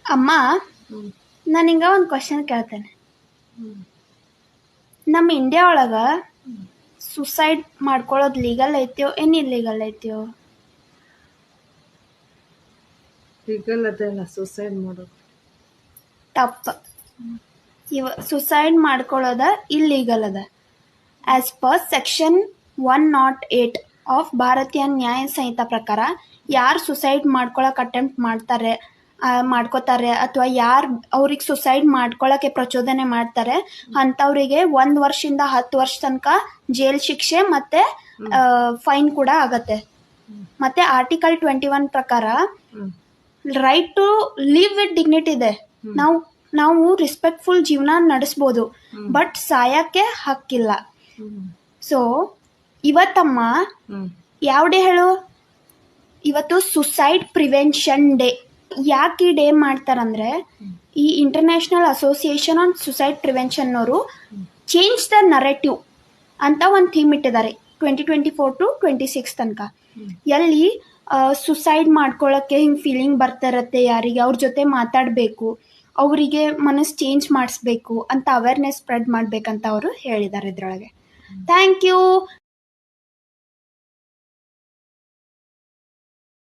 ಅಮ್ಮ, ಹ್ಮ್ ನಾನು ಹಿಂಗ ಒಂದು ಕ್ವಶನ್ ಕೇಳ್ತೇನೆ. ಹ್ಮ್ ನಮ್ಮ ಇಂಡಿಯಾ ಒಳಗ ಸುಸೈಡ್ ಮಾಡ್ಕೊಳ್ಳೋದು ಲೀಗಲ್ ಐತ್ಯೋ ಏನು ಇಲ್ಲೀಗಲ್ ಐತ್ಯೋ? ಲೀಗಲ್ ಅದಲ್ಲ ಸುಸೈಡ್ ಮಾಡೋದು. ತಪ್ಪ. ಸುಸೈಡ್ ಮಾಡ್ಕೊಳ್ಳೋದ ಇಲ್ಲೀಗಲ್ ಅದ. ಆಸ್ ಪರ್ ಸೆಕ್ಷನ್ 108 ಆಫ್ ಭಾರತೀಯ ನ್ಯಾಯ ಸಂಹಿತಾ ಪ್ರಕಾರ ಯಾರು ಸುಸೈಡ್ ಮಾಡ್ಕೊಳಕ್ ಅಟೆಂಪ್ಟ್ ಮಾಡ್ಕೋತಾರೆ ಅಥವಾ ಯಾರು ಅವ್ರಿಗೆ ಸುಸೈಡ್ ಮಾಡ್ಕೊಳಕ್ಕೆ ಪ್ರಚೋದನೆ ಮಾಡ್ತಾರೆ ಅಂಥವ್ರಿಗೆ 1 ವರ್ಷದಿಂದ 10 ವರ್ಷ ತನಕ ಜೈಲ್ ಶಿಕ್ಷೆ ಮತ್ತೆ ಫೈನ್ ಕೂಡ ಆಗತ್ತೆ. ಮತ್ತೆ ಆರ್ಟಿಕಲ್ 21 ಪ್ರಕಾರ right to live with dignity ಇದೆ. ನಾವು ರೆಸ್ಪೆಕ್ಟ್ಫುಲ್ ಜೀವನ ನಡೆಸ್ಬೋದು, ಬಟ್ ಸಾಯಕ್ಕೆ ಹಕ್ಕಿಲ್ಲ. ಸೊ ಇವತ್ತಮ್ಮ ಯಾವ ಡೇ ಹೇಳು? ಇವತ್ತು ಸುಸೈಡ್ ಪ್ರಿವೆನ್ಷನ್ ಡೇ. ಯಾಕೆ ಈ ಡೇ ಮಾಡ್ತಾರಂದ್ರೆ, ಈ international association on suicide prevention ಅವರು ಚೇಂಜ್ ದ ನರೇಟಿವ್ ಅಂತ ಒಂದು ಥೀಮ್ ಇಟ್ಟಿದ್ದಾರೆ 2024 to 26 ತನಕ. ಎಲ್ಲಿ ಸುಸೈಡ್ ಮಾಡ್ಕೊಳ್ಳೋಕ್ಕೆ ಹಿಂಗೆ ಫೀಲಿಂಗ್ ಬರ್ತಾ ಇರತ್ತೆ ಯಾರಿಗೆ, ಅವ್ರ ಜೊತೆ ಮಾತಾಡಬೇಕು, ಅವರಿಗೆ ಮನಸ್ಸು ಚೇಂಜ್ ಮಾಡಿಸ್ಬೇಕು ಅಂತ ಅವೇರ್ನೆಸ್ ಸ್ಪ್ರೆಡ್ ಮಾಡಬೇಕಂತ ಅವರು ಹೇಳಿದ್ದಾರೆ ಇದ್ರೊಳಗೆ. Thank you.